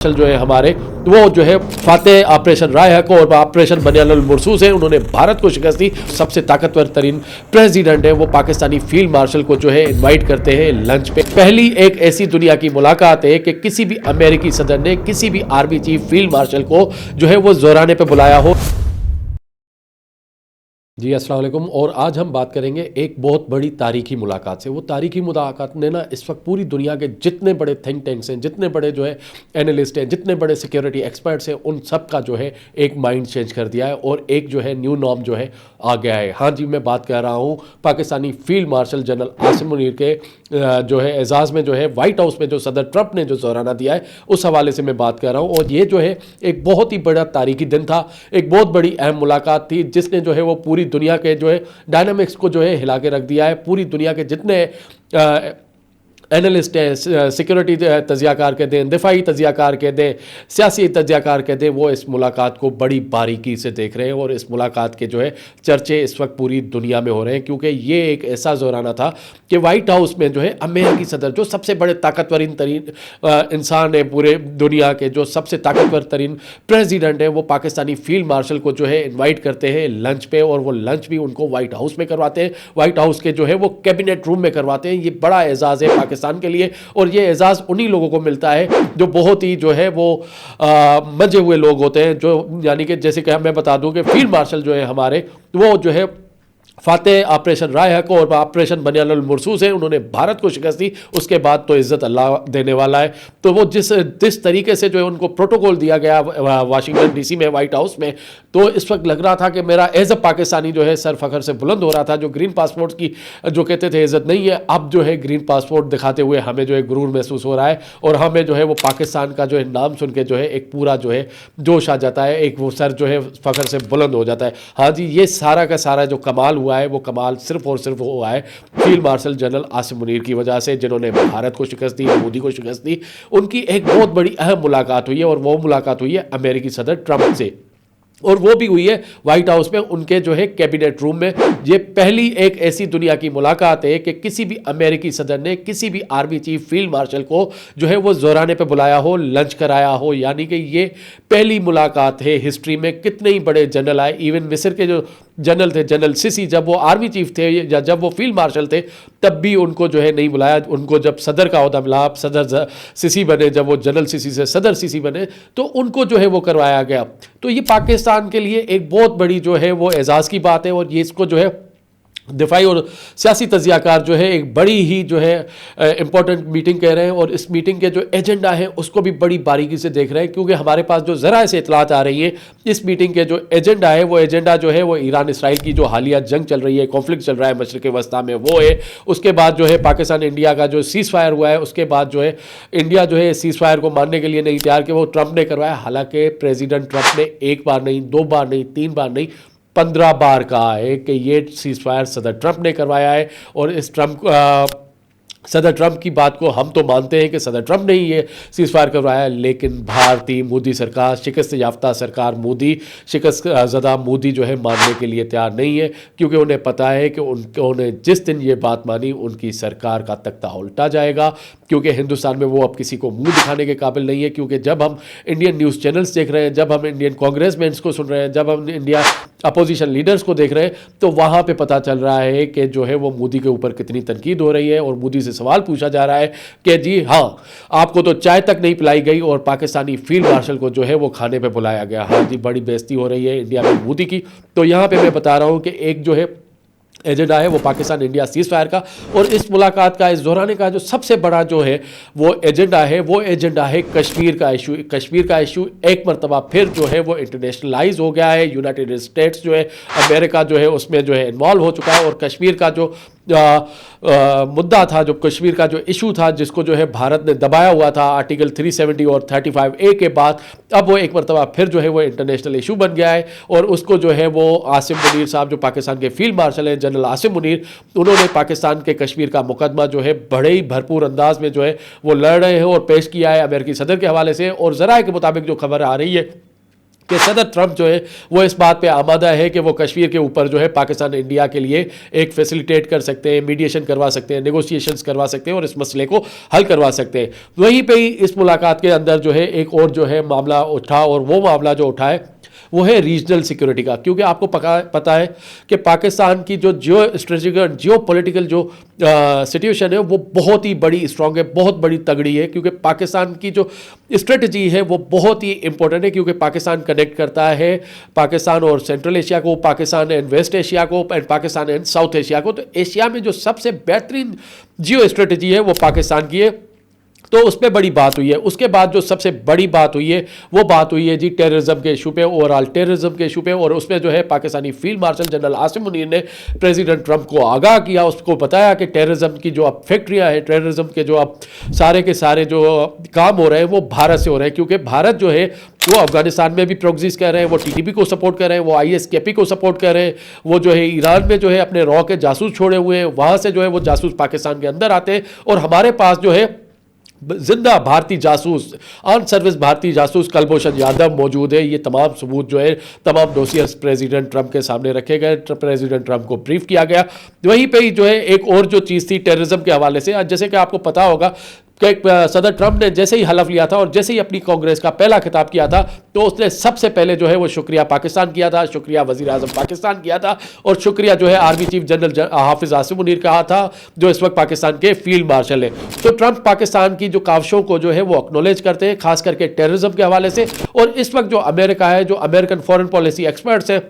जो है हमारे वो जो है फातेह ऑपरेशन रायहक और ऑपरेशन बनियानुल मुर्सूस है, उन्होंने भारत को शिकस्त दी। सबसे ताकतवर तरीन प्रेसिडेंट है वो पाकिस्तानी फील्ड मार्शल को जो है इनवाइट करते हैं लंच पे। पहली एक ऐसी दुनिया की मुलाकात है कि किसी भी अमेरिकी सदर ने किसी भी आर्मी चीफ फील्ड मार्शल को जो है वो जोराने पे बुलाया हो। जी अस्सलाम वालेकुम। और आज हम बात करेंगे एक बहुत बड़ी तारीखी मुलाकात से। वो तारीखी मुलाकात ने ना इस वक्त पूरी दुनिया के जितने बड़े थिंक टैंक्स हैं, जितने बड़े जो है एनालिस्ट हैं, जितने बड़े सिक्योरिटी एक्सपर्ट्स हैं, उन सब का जो है एक माइंड चेंज कर दिया है और एक जो है न्यू नॉर्म जो है आ गया है। हाँ जी, मैं बात कर रहा हूँ Pakistani field marshal general Asim Munir के जो है एजाज़ में जो है वाइट हाउस में जो सदर ट्रंप ने जो जोराना दिया है उस हवाले से मैं बात कर रहा हूँ। और ये जो है एक बहुत ही बड़ा तारीखी दिन था, एक बहुत बड़ी अहम मुलाकात थी जिसने जो है वो पूरी दुनिया के जो है डायनामिक्स को जो है हिला के रख दिया है। पूरी दुनिया के जितने एनालिस्ट हैं, सिक्योरिटी तजियाकार के दें, दिफाई तजियाकार के दें, सियासी तजियाकार के दें, वो इस मुलाकात को बड़ी बारीकी से देख रहे हैं और इस मुलाकात के जो है चर्चे इस वक्त पूरी दुनिया में हो रहे हैं, क्योंकि ये एक ऐसा जोराना था कि वाइट हाउस में जो है अमेरिकी सदर जो सबसे बड़े ताकतवर तरीन इंसान है पूरे दुनिया के, जो सबसे ताकतवर तरीन प्रेसिडेंट है, वो पाकिस्तानी फील्ड मार्शल को जो है इन्वाइट करते हैं लंच पे। और वो लंच भी उनको वाइट हाउस में करवाते हैं, वाइट हाउस के जो है वो कैबिनेट रूम में करवाते हैं। ये बड़ा एजाज़ है पाकिस्तान के लिए और ये एजाज़ उन्हीं लोगों को मिलता है जो बहुत ही जो है वो मंजे हुए लोग होते हैं, जो यानी कि जैसे कि मैं बता दूं कि फील्ड मार्शल जो है हमारे वो जो है फातेह ऑपरेशन रायहक और ऑपरेशन बनियानुल मुर्सूस है, उन्होंने भारत को शिकस्त दी। उसके बाद तो इज्जत अल्लाह देने वाला है। तो वो जिस तरीके से जो है उनको प्रोटोकॉल दिया गया वाशिंगटन डीसी में वाइट हाउस में, तो इस वक्त लग रहा था कि मेरा एज अ पाकिस्तानी जो है सर फखर से बुलंद हो रहा था। जो ग्रीन पासपोर्ट की जो कहते थे इज्जत नहीं है, अब जो है ग्रीन पासपोर्ट दिखाते हुए हमें जो है गुरूर महसूस हो रहा है और हमें जो है वो पाकिस्तान का जो है नाम सुन के जो है एक पूरा जो है जोश आ जाता है, एक वो सर जो है फखर से बुलंद हो जाता है। हाँ जी, ये सारा का सारा जो कमाल हुआ है वो कमाल सिर्फ और सिर्फ हुआ है field marshal general Asim Munir की वजह से, जिन्होंने भारत को शिकस्त दी, मोदी को शिकस्त दी। उनकी एक बहुत बड़ी अहम मुलाकात हुई है और वो मुलाकात हुई है अमेरिकी सदर ट्रंप से, और वो भी हुई है वाइट हाउस में उनके जो है कैबिनेट रूम में। ये पहली एक ऐसी दुनिया की मुलाकात है कि किसी भी अमेरिकी सदर ने किसी भी आर्मी चीफ फील्ड मार्शल को जो है वो जोराने पे बुलाया हो, लंच कराया हो। यानी कि ये पहली मुलाकात है हिस्ट्री में। कितने ही बड़े जनरल आए, इवन मिस्र के जो जनरल थे, जनरल सिसी, जब वो आर्मी चीफ थे या जब वो फील्ड मार्शल थे तब भी उनको जो है नहीं बुलाया। उनको जब सदर का ओहदा मिला, सदर सिसी बने, जब वो जनरल सिसी से सदर सिसी बने तो उनको जो है वो करवाया गया। तो ये पाकिस्तान के लिए एक बहुत बड़ी जो है वो एजाज़ की बात है और ये इसको जो है दिफाई और सियासी तजियाकार जो है एक बड़ी ही जो है इंपॉर्टेंट मीटिंग कह रहे हैं और इस मीटिंग के जो एजेंडा है उसको भी बड़ी बारीकी से देख रहे हैं, क्योंकि हमारे पास जो ज़रा से इतलात आ रही है इस मीटिंग के जो एजेंडा है वो एजेंडा जो है वो ईरान इसराइल की जो हालिया जंग चल रही है, कॉन्फ्लिक्ट चल रहा है मशरिक़ वस्ता में, वो है। उसके बाद जो है पाकिस्तान इंडिया का जो सीज़ फायर हुआ है, उसके बाद जो है इंडिया जो है सीज़ फायर को मानने के लिए नहीं तैयार कि वो ट्रंप ने करवाया। हालांकि प्रेसिडेंट ट्रंप ने एक बार नहीं, दो बार नहीं, तीन बार नहीं, 15 बार कहा है कि ये सीज़ फायर सदर ट्रंप ने करवाया है। और इस सदर ट्रंप की बात को हम तो मानते हैं कि सदर ट्रंप ने ही ये सीज़ फायर करवाया, लेकिन भारतीय मोदी सरकार, शिकस्त याफ्ता सरकार मोदी, शिकस्त ज़दा मोदी जो है मानने के लिए तैयार नहीं है, क्योंकि उन्हें पता है कि उन्होंने जिस दिन ये बात मानी उनकी सरकार का तख्ता उल्टा जाएगा, क्योंकि हिंदुस्तान में वो अब किसी को मुंह दिखाने के काबिल नहीं है। क्योंकि जब हम इंडियन न्यूज़ चैनल्स देख रहे हैं, जब हम इंडियन कांग्रेसमैन को सुन रहे हैं, जब हम इंडिया अपोजिशन लीडर्स को देख रहे हैं, तो वहाँ पे पता चल रहा है कि जो है वो मोदी के ऊपर कितनी तनकीद हो रही है और मोदी से सवाल पूछा जा रहा है कि जी हाँ, आपको तो चाय तक नहीं पिलाई गई और पाकिस्तानी फील्ड मार्शल को जो है वो खाने पे बुलाया गया। हाँ जी, बड़ी बेइज्जती हो रही है इंडिया में मोदी की। तो यहाँ पे मैं बता रहा हूँ कि एक जो है एजेंडा है वो पाकिस्तान इंडिया सीज़ फायर का, और इस मुलाकात का, इस दोहराने का जो सबसे बड़ा जो है वो एजेंडा है, वो एजेंडा है कश्मीर का इशू। कश्मीर का इशू एक मरतबा फिर जो है वो इंटरनेशनलाइज हो गया है। यूनाइटेड स्टेट्स जो है, अमेरिका जो है उसमें जो है इन्वॉल्व हो चुका है और कश्मीर का जो मुद्दा था, जो कश्मीर का जो इशू था, जिसको जो है भारत ने दबाया हुआ था आर्टिकल 370 और 35A के बाद, अब वो एक मरतबा फिर जो है वो इंटरनेशनल इशू बन गया है। और उसको जो है वो आसिम मुनीर साहब, जो पाकिस्तान के फील्ड मार्शल हैं, जनरल आसिम मुनीर, उन्होंने पाकिस्तान के कश्मीर का मुकदमा जो है बड़े ही भरपूर अंदाज में जो है वो लड़ रहे हैं और पेश किया है अमेरिकी सदर के हवाले से। और ज़रा के मुताबिक जो खबर आ रही है कि सदर ट्रंप जो है वो इस बात पे आमादा है कि वो कश्मीर के ऊपर जो है पाकिस्तान इंडिया के लिए एक फैसिलिटेट कर सकते हैं, मीडिएशन करवा सकते हैं, नेगोशिएशंस करवा सकते हैं और इस मसले को हल करवा सकते हैं। वहीं पे ही इस मुलाकात के अंदर जो है एक और जो है मामला उठा, और वो मामला जो उठा है वो है रीजनल सिक्योरिटी का। क्योंकि आपको पता है कि पाकिस्तान की जो जियो स्ट्रेटेजिक जियो पॉलिटिकल जो सिचुएशन है वो बहुत ही बड़ी स्ट्रांग है, बहुत बड़ी तगड़ी है। क्योंकि पाकिस्तान की जो स्ट्रेटजी है वो बहुत ही इंपॉर्टेंट है, क्योंकि पाकिस्तान कनेक्ट करता है पाकिस्तान और सेंट्रल एशिया को, पाकिस्तान एंड वेस्ट एशिया को, and Pakistan and south Asia को। तो एशिया में जो सबसे बेहतरीन जियो स्ट्रेटजी है वो पाकिस्तान की है, तो उस पर बड़ी बात हुई है। उसके बाद जो सबसे बड़ी बात हुई है वो बात हुई है जी टेररिज्म के इशू पे, ओवरऑल टेररिज्म के इशू पे। और उसमें जो है Pakistani field marshal general Asim Munir ने प्रेसिडेंट ट्रंप को आगाह किया, उसको बताया कि टेररिज्म की जो अब फैक्ट्रियाँ हैं, टेररिज्म के जो अब सारे के सारे जो काम हो रहे हैं वो भारत से हो रहे हैं। क्योंकि भारत जो है वो अफगानिस्तान में भी प्रोक्सीज कर रहे हैं, वो टीटीपी को सपोर्ट कर रहे हैं, वो आईएसकेपी को सपोर्ट कर रहे हैं, वो जो है ईरान में जो है अपने रॉ के जासूस छोड़े हुए हैं, वहाँ से जो है वो जासूस पाकिस्तान के अंदर आते हैं। और हमारे पास जो है जिंदा भारतीय जासूस, ऑन सर्विस भारतीय जासूस कुलभूषण यादव मौजूद है। ये तमाम सबूत जो है, तमाम डोसियर्स प्रेसिडेंट ट्रंप के सामने रखे गए, प्रेसिडेंट ट्रंप को ब्रीफ किया गया। वहीं पे ही जो है एक और जो चीज़ थी टेररिज्म के हवाले से, जैसे कि आपको पता होगा कि सदर ट्रंप ने जैसे ही हलफ लिया था और जैसे ही अपनी कांग्रेस का पहला खिताब किया था, तो उसने सबसे पहले जो है वो शुक्रिया पाकिस्तान किया था, शुक्रिया वज़ीर आज़म पाकिस्तान किया था, और शुक्रिया जो है आर्मी चीफ जनरल हाफिज आसिम मुनीर कहा था, जो इस वक्त पाकिस्तान के फील्ड मार्शल है। तो ट्रंप पाकिस्तान की जो काविशों को जो है वो एक्नॉलेज करते हैं, खास करके टेररिज्म के हवाले से। और इस वक्त जो अमेरिका है, जो अमेरिकन फॉरेन पॉलिसी एक्सपर्ट्स हैं,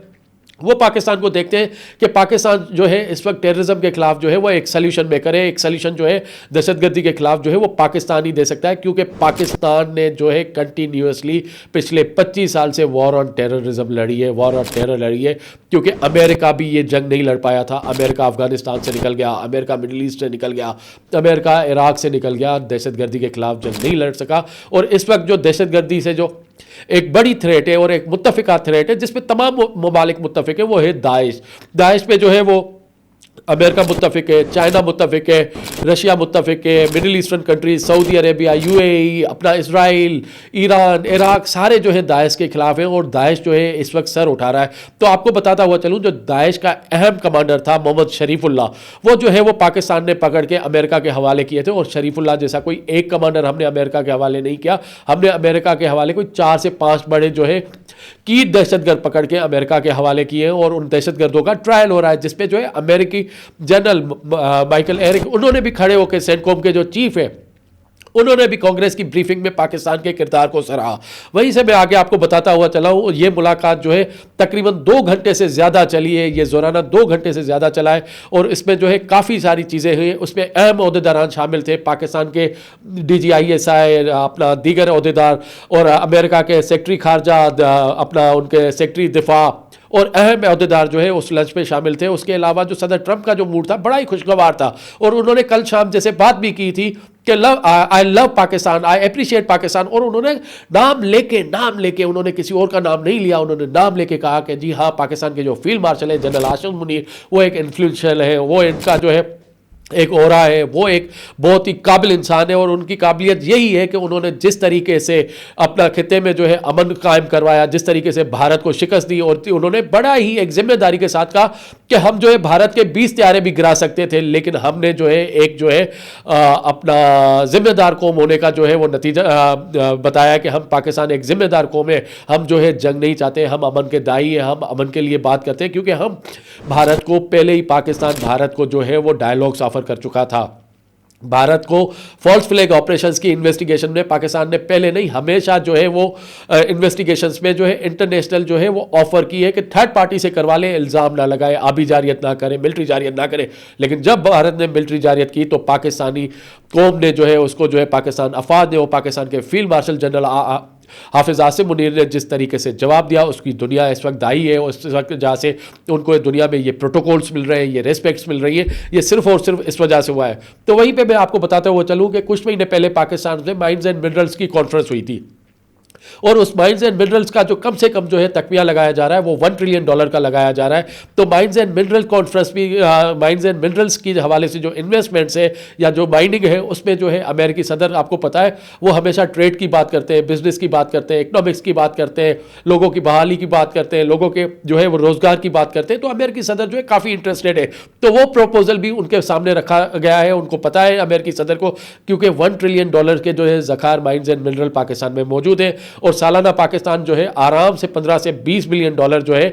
वो पाकिस्तान को देखते हैं कि पाकिस्तान जो है इस वक्त टेररिज्म के खिलाफ जो है वो एक सल्यूशन मेकर है, एक सल्यूशन जो है दहशतगर्दी के खिलाफ जो है वो पाकिस्तान ही दे सकता है। क्योंकि पाकिस्तान ने जो है कंटिन्यूसली पिछले 25 साल से वॉर ऑन टेररिज्म लड़ी है, वॉर ऑन टेरर लड़ी है। क्योंकि अमेरिका भी ये जंग नहीं लड़ पाया था, अमेरिका अफगानिस्तान से निकल गया, अमेरिका मिडल ईस्ट से निकल गया, अमेरिका इराक से निकल गया, दहशतगर्दी के खिलाफ जंग नहीं लड़ सका। और इस वक्त जो दहशतगर्दी से जो एक बड़ी थ्रेट है और एक मुत्तफिका थ्रेट है जिसमें तमाम ममालिक मुत्तफिक है, वो है दाइश। दाइश पे जो है वो अमेरिका मुत्तफिक है, चाइना मुत्तफिक है, रशिया मुत्तफिक है, middle eastern countries, Saudi Arabia, UAE, अपना इसराइल, ईरान, इराक, सारे जो है दाइश के खिलाफ हैं। और दाइश जो है इस वक्त सर उठा रहा है। तो आपको बताता हुआ चलूँ, जो दाइश का अहम कमांडर था मोहम्मद शरीफुल्लाह, वो जो है वो पाकिस्तान ने पकड़ के अमेरिका के हवाले किए थे। और शरीफुल्लाह जैसा कोई एक कमांडर हमने अमेरिका के हवाले नहीं किया, हमने अमेरिका के हवाले कोई 4 से 5 बड़े जो है की दहशतगर्द पकड़ के अमेरिका के हवाले किए हैं। और उन दहशतगर्दों का ट्रायल हो रहा है, जिसपे जो है अमेरिकी जनरल माइकल एरिक, उन्होंने भी खड़े होकर, सेंटकॉम के जो चीफ है, उन्होंने भी कांग्रेस की ब्रीफिंग में पाकिस्तान के किरदार को सराहा। वहीं से मैं आगे आपको बताता हुआ चला हूँ, ये मुलाकात जो है तकरीबन 2 घंटे से ज़्यादा चली है, ये ज़ोराना 2 घंटे से ज़्यादा चला है। और इसमें जो है काफ़ी सारी चीज़ें हुई, उसमें अहम अहदेदारान शामिल थे, पाकिस्तान के DGISI, अपना दीगर अहदेदार, और अमेरिका के सेक्रेटरी खारजा, अपना उनके सेक्रेटरी दिफा और अहम अहदेदार जो है उस लंच पे शामिल थे। उसके अलावा जो सदर ट्रंप का जो मूड था बड़ा ही खुशगवार था। और उन्होंने कल शाम जैसे बात भी की थी कि I love Pakistan, I appreciate Pakistan. और उन्होंने नाम लेके उन्होंने किसी और का नाम नहीं लिया, उन्होंने नाम लेके कहा कि जी हाँ, पाकिस्तान के जो फील्ड मार्शल है जनरल आसिम मुनीर, वो एक इन्फ्लुएंशियल है, वो इनका जो है एक ओरा है, वो एक बहुत ही काबिल इंसान है। और उनकी काबिलियत यही है कि उन्होंने जिस तरीके से अपना खिते में जो है अमन कायम करवाया, जिस तरीके से भारत को शिकस्त दी, और उन्होंने बड़ा ही एक जिम्मेदारी के साथ कहा कि हम जो है भारत के 20 त्यारे भी गिरा सकते थे, लेकिन हमने जो है एक जो है अपना जिम्मेदार कौम होने का जो है वो नतीजा बताया कि हम पाकिस्तान एक जिम्मेदार कौम है, हम जो है जंग नहीं चाहते, हम अमन के दाई हैं, हम अमन के लिए बात करते हैं। क्योंकि हम भारत को पहले ही, पाकिस्तान भारत को जो है वो डायलॉग्स ऑफर कर चुका था। भारत को फॉल्स फ्लैग ऑपरेशंस की इन्वेस्टिगेशन में पाकिस्तान ने पहले नहीं, हमेशा जो है वो इन्वेस्टिगेशंस में जो है इंटरनेशनल जो है वो ऑफर की है कि थर्ड पार्टी से करवा ले, इल्ज़ाम ना लगाए, आबी जारियत ना करे, मिलिट्री जारियत ना करे। लेकिन जब भारत ने मिलिट्री जारियत की तो पाकिस्तानी कौम ने जो है उसको जो है पाकिस्तान अफवाज ने, वो पाकिस्तान के फील्ड मार्शल जनरल हाफिज आसिम मुनीर ने जिस तरीके से जवाब दिया, उसकी दुनिया इस वक्त दाई है। उस वक्त जहाँ से उनको दुनिया में ये प्रोटोकॉल्स मिल रहे हैं, ये रेस्पेक्ट्स मिल रही है, ये सिर्फ और सिर्फ इस वजह से हुआ है। तो वहीं पे मैं आपको बताते हुए चलूँ कि कुछ महीने पहले पाकिस्तान में माइंस एंड मिनरल्स की कॉन्फ्रेंस हुई थी। और उस माइंस एंड मिनरल्स का जो कम से कम जो है तकविया लगाया जा रहा है वो $1 ट्रिलियन का लगाया जा रहा है। तो माइंस एंड मिनरल कॉन्फ्रेंस भी माइंस एंड मिनरल्स की हवाले से जो इन्वेस्टमेंट्स है या जो माइनिंग है उसमें जो है अमेरिकी सदर, आपको पता है, वो हमेशा ट्रेड की बात करते हैं, बिजनेस की बात करते हैं, इकोनॉमिक्स की बात करते हैं, लोगों की बहाली की बात करते हैं, लोगों के जो है वो रोजगार की बात करते हैं। तो अमेरिकी सदर जो है काफ़ी इंटरेस्टेड है। तो वो प्रपोजल भी उनके सामने रखा गया है। उनको पता है अमेरिकी सदर को, क्योंकि $1 ट्रिलियन के जो है ज़खायर माइंस एंड मिनरल पाकिस्तान में मौजूद है और सालाना पाकिस्तान जो है आराम से 15 से $20 बिलियन जो है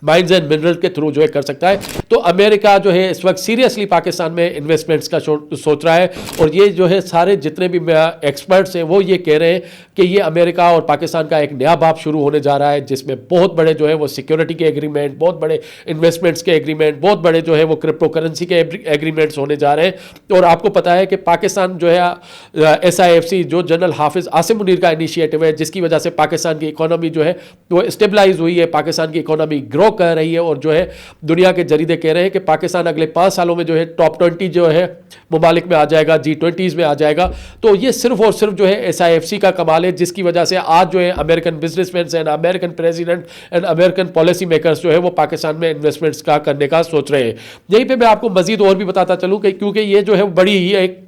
माइंस एंड मिनरल के थ्रू जो है कर सकता है। तो अमेरिका जो है इस वक्त सीरियसली पाकिस्तान में इन्वेस्टमेंट्स का सोच रहा है। और ये जो है सारे जितने भी एक्सपर्ट्स हैं वो ये कह रहे हैं कि ये अमेरिका और पाकिस्तान का एक नया बाब शुरू होने जा रहा है, जिसमें बहुत बड़े जो है वो सिक्योरिटी के एग्रीमेंट, बहुत बड़े इन्वेस्टमेंट्स के एग्रीमेंट, बहुत बड़े जो है वो क्रिप्टो करेंसी के एग्रीमेंट्स होने जा रहे हैं। और आपको पता है कि पाकिस्तान जो है SIFC जो जनरल हाफिज आसिम मुनीर का इनिशिएटिव है, जिसकी वजह से पाकिस्तान की इकोनॉमी जो है वो स्टेबलाइज हुई है, पाकिस्तान की इकोनॉमी ग्रो कर रही है। और जो है दुनिया के जरीदे कह रहे हैं कि पाकिस्तान अगले 5 सालों में जो है टॉप 20 जो है मुमालिक में आ जाएगा, G20s में आ जाएगा। तो ये सिर्फ और सिर्फ जो है SIFC का कमाल है, जिसकी वजह से आज जो है American businessman and American president and American policy makers जो है वो पाकिस्तान में इन्वेस्टमेंट्स का करने का सोच रहे हैं। यहीं पे मैं आपको मजीद और भी बताता चलूँ कि क्योंकि ये जो है बड़ी ही एक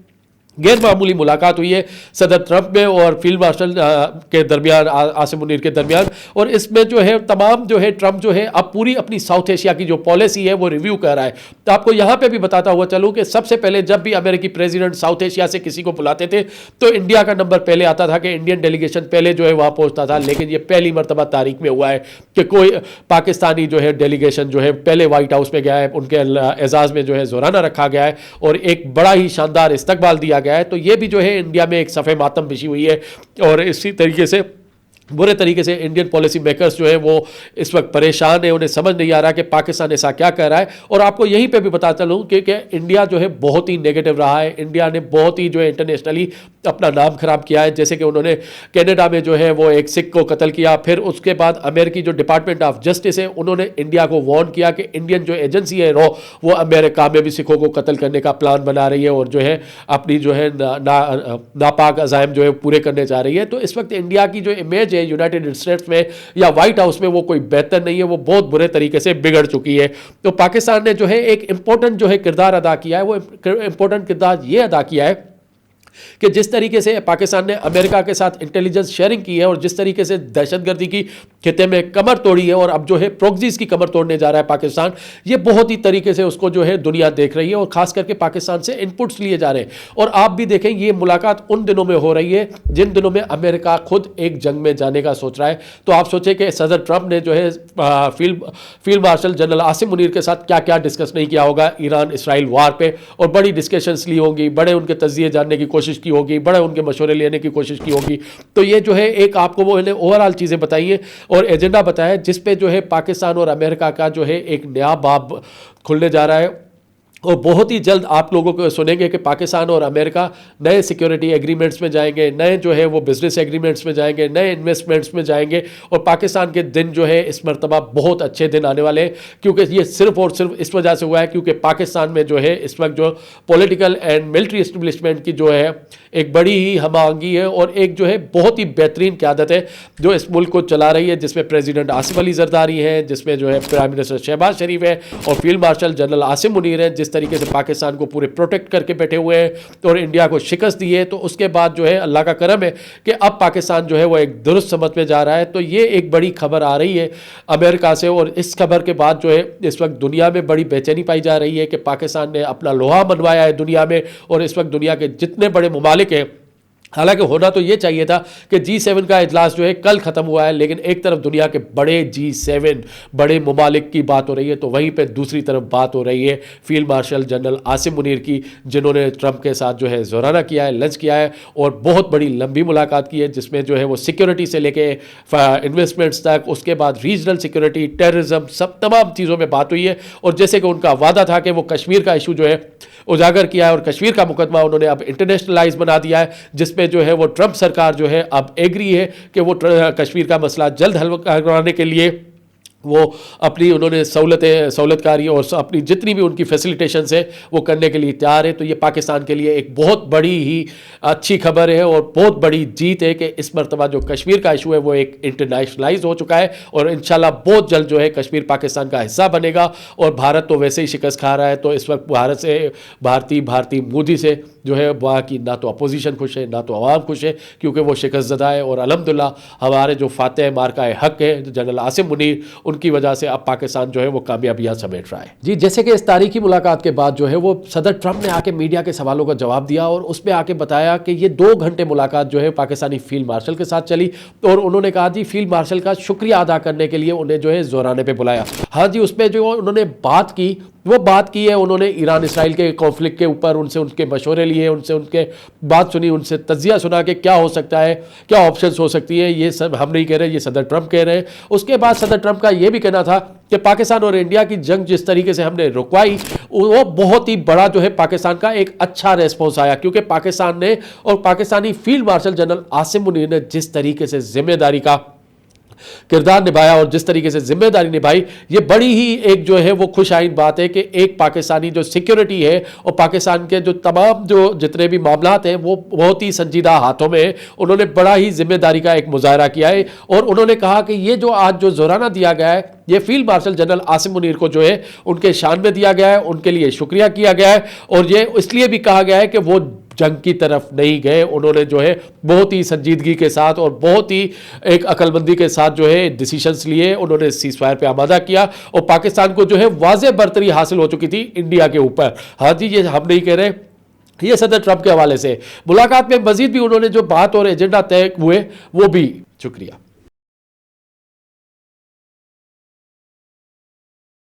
गैर मामूली मुलाकात हुई है सदर ट्रंप में और फील्ड मार्शल के दरमियान, आसिम मुनीर के दरमियान। और इसमें जो है तमाम जो है ट्रंप जो है अब पूरी अपनी साउथ एशिया की जो पॉलिसी है वो रिव्यू कर रहा है। तो आपको यहाँ पे भी बताता हुआ चलूँ कि सबसे पहले जब भी अमेरिकी प्रेसिडेंट साउथ एशिया से किसी को बुलाते थे तो इंडिया का नंबर पहले आता था कि इंडियन डेलीगेशन पहले जो है वहाँ पहुँचता था। लेकिन ये पहली मरतबा तारीख में हुआ है कि कोई पाकिस्तानी जो है डेलीगेशन जो है पहले व्हाइट हाउस में गया है, उनके एजाज़ में जो है जोराना रखा गया है और एक बड़ा ही शानदार इस्तकबाल दिया गया है। तो ये भी जो है इंडिया में एक सफ़े मातम बिछी हुई है। और इसी तरीके से बुरे तरीके से इंडियन पॉलिसी मेकर्स जो है वो इस वक्त परेशान है, उन्हें समझ नहीं आ रहा कि पाकिस्तान ऐसा क्या कर रहा है। और आपको यहीं पे भी बताता चलूँ कि इंडिया जो है बहुत ही नेगेटिव रहा है। इंडिया ने बहुत ही जो है इंटरनेशनली अपना नाम खराब किया है। जैसे कि उन्होंने कनाडा में जो है वो एक सिख को कत्ल किया, फिर उसके बाद अमेरिकी जो डिपार्टमेंट ऑफ जस्टिस है उन्होंने इंडिया को वार्न किया कि इंडियन जो एजेंसी है वो अमेरिका में भी सिखों को कत्ल करने का प्लान बना रही है और जो है अपनी जो है नापाक अज़ाइम जो है पूरे करने जा रही है। तो इस वक्त इंडिया की जो इमेज है यूनाइटेड स्टेट्स में या व्हाइट हाउस में वो कोई बेहतर नहीं है, वो बहुत बुरे तरीके से बिगड़ चुकी है। तो पाकिस्तान ने जो है एक इंपॉर्टेंट जो है किरदार अदा किया है, वो इंपॉर्टेंट किरदार ये अदा किया है कि जिस तरीके से पाकिस्तान ने अमेरिका के साथ इंटेलिजेंस शेयरिंग की है और जिस तरीके से दहशतगर्दी की खिते में कमर तोड़ी है और अब जो है प्रोक्सीज की कमर तोड़ने जा रहा है पाकिस्तान, ये बहुत ही तरीके से उसको जो है दुनिया देख रही है और खास करके पाकिस्तान से इनपुट्स लिए जा रहे हैं। और आप भी देखें ये मुलाकात उन दिनों में हो रही है जिन दिनों में अमेरिका खुद एक जंग में जाने का सोच रहा है। तो आप सोचें कि सदर ट्रंप ने जो है field marshal general Asim Munir के साथ क्या क्या डिस्कस नहीं किया होगा ईरान इसराइल वार पे, और बड़ी डिस्कशंस ली होंगी, बड़े उनके तजिए जानने की कोशिश की होगी, बड़े उनके मशवरे लेने की कोशिश की होगी। तो ये जो है एक आपको वो ओवरऑल चीज़ें बताई है और एजेंडा बताया जिस पे जो है पाकिस्तान और अमेरिका का जो है एक नया बाब खुलने जा रहा है। और बहुत ही जल्द आप लोगों को सुनेंगे कि पाकिस्तान और अमेरिका नए सिक्योरिटी एग्रीमेंट्स में जाएंगे, नए जो है वो बिजनेस एग्रीमेंट्स में जाएंगे, नए इन्वेस्टमेंट्स में जाएंगे। और पाकिस्तान के दिन जो है इस मरतबा बहुत अच्छे दिन आने वाले हैं, क्योंकि ये सिर्फ और सिर्फ इस वजह से हुआ है क्योंकि पाकिस्तान में जो है इस वक्त जो पॉलिटिकल एंड मिलिट्री इस्टेब्लिशमेंट की जो है एक बड़ी ही हम आहंगी है और एक जो है बहुत ही बेहतरीन क़यादत है जो इस मुल्क को चला रही है, जिसमें प्रेसिडेंट आसिफ अली जरदारी है, जिसमें जो है प्राइम मिनिस्टर शहबाज शरीफ है और field marshal general Asim Munir है, जिस तरीके से पाकिस्तान को पूरे प्रोटेक्ट करके बैठे हुए हैं और इंडिया को शिकस्त दी है। तो उसके बाद जो है अल्लाह का करम है कि अब पाकिस्तान जो है वो एक दुरुस्त समत में जा रहा है। तो ये एक बड़ी खबर आ रही है अमेरिका से और इस खबर के बाद जो है इस वक्त दुनिया में बड़ी बेचैनी पाई जा रही है कि पाकिस्तान ने अपना लोहा मनवाया है दुनिया में। और इस वक्त दुनिया के जितने बड़े ममालिक हैं, हालांकि होना तो ये चाहिए था कि G7 का इजलास जो है कल ख़त्म हुआ है, लेकिन एक तरफ दुनिया के बड़े G7 बड़े ममालिक की बात हो रही है तो वहीं पे दूसरी तरफ बात हो रही है field marshal general Asim Munir की, जिन्होंने ट्रंप के साथ जो है जोराना किया है, लंच किया है और बहुत बड़ी लंबी मुलाकात की है, जिसमें जो है वो सिक्योरिटी से लेके इन्वेस्टमेंट्स तक, उसके बाद रीजनल सिक्योरिटी, टेररिज्म, सब तमाम चीज़ों में बात हुई है। और जैसे कि उनका वादा था कि वो कश्मीर का इशू जो है उजागर किया है और कश्मीर का मुकदमा उन्होंने अब इंटरनेशनलाइज बना दिया है, जिसमें जो है वो ट्रंप सरकार जो है अब एग्री है कि वो कश्मीर का मसला जल्द हल करवाने के लिए वो अपनी उन्होंने सहूलतकारी और अपनी जितनी भी उनकी फैसिलिटेशंस है वो करने के लिए तैयार है। तो ये पाकिस्तान के लिए एक बहुत बड़ी ही अच्छी खबर है और बहुत बड़ी जीत है कि इस मरतबा जो कश्मीर का इशू है वो एक इंटरनेशनलाइज हो चुका है और इंशाल्लाह बहुत जल्द जो है कश्मीर पाकिस्तान का हिस्सा बनेगा। और भारत तो वैसे ही शिकस्त खा रहा है, तो इस वक्त भारतीय मोदी से जो है वहाँ की ना तो अपोजिशन खुश है ना तो अवाम खुश है, क्योंकि वो शिकस्त ज़दा है। और अल्हम्दुलिल्लाह हमारे जो फातह मार्का हक है जनरल आसिम मुनीर, उनकी वजह से अब पाकिस्तान जो है वो कामयाबियां समेट रहा है। जी, जैसे कि इस तारीखी मुलाकात के बाद जो है वो सदर ट्रंप ने आके मीडिया के सवालों का जवाब दिया और उसमें आके बताया कि ये 2 घंटे मुलाकात जो है पाकिस्तानी फील्ड मार्शल के साथ चली और उन्होंने कहा जी फील्ड मार्शल का शुक्रिया अदा करने के लिए उन्हें जो है जोराने पे बुलाया। हाँ जी, उसमें जो उन्होंने बात की है, उन्होंने ईरान इसराइल के कॉन्फ्लिक्ट के ऊपर उनसे उनके मशवरे लिए, उनसे उनके बात सुनी, उनसे तजिया सुना कि क्या हो सकता है, क्या ऑप्शंस हो सकती है। ये सब हम नहीं कह रहे, ये सदर ट्रंप कह रहे हैं। उसके बाद सदर ट्रंप का ये भी कहना था कि पाकिस्तान और इंडिया की जंग जिस तरीके से हमने रुकवाई वो बहुत ही बड़ा जो है पाकिस्तान का एक अच्छा रेस्पॉन्स आया, क्योंकि पाकिस्तान ने और Pakistani field marshal general Asim Munir ने जिस तरीके से जिम्मेदारी का किरदार निभाया और जिस तरीके से जिम्मेदारी निभाई, ये बड़ी ही एक जो है वो खुश आइन बात है कि एक पाकिस्तानी जो सिक्योरिटी है और पाकिस्तान के जो तमाम जो जितने भी मामलात हैं वो बहुत ही संजीदा हाथों में उन्होंने बड़ा ही जिम्मेदारी का एक मुजाहरा किया है। और उन्होंने कहा कि ये जो आज जो जोराना दिया गया है ये field marshal general Asim Munir को जो है उनके शान में दिया गया है, उनके लिए शुक्रिया किया गया है। और ये इसलिए भी कहा गया है कि वो जंग की तरफ नहीं गए, उन्होंने जो है बहुत ही संजीदगी के साथ और बहुत ही एक अकलमंदी के साथ जो है डिसीजंस लिए, उन्होंने सीज फायर पे आमादा किया और पाकिस्तान को जो है वाज़ेह बर्तरी हासिल हो चुकी थी इंडिया के ऊपर। हाँ जी, ये हम नहीं कह रहे, ये सदर ट्रंप के हवाले से मुलाकात में मजीद भी उन्होंने जो बात और एजेंडा तय हुए वो भी। शुक्रिया।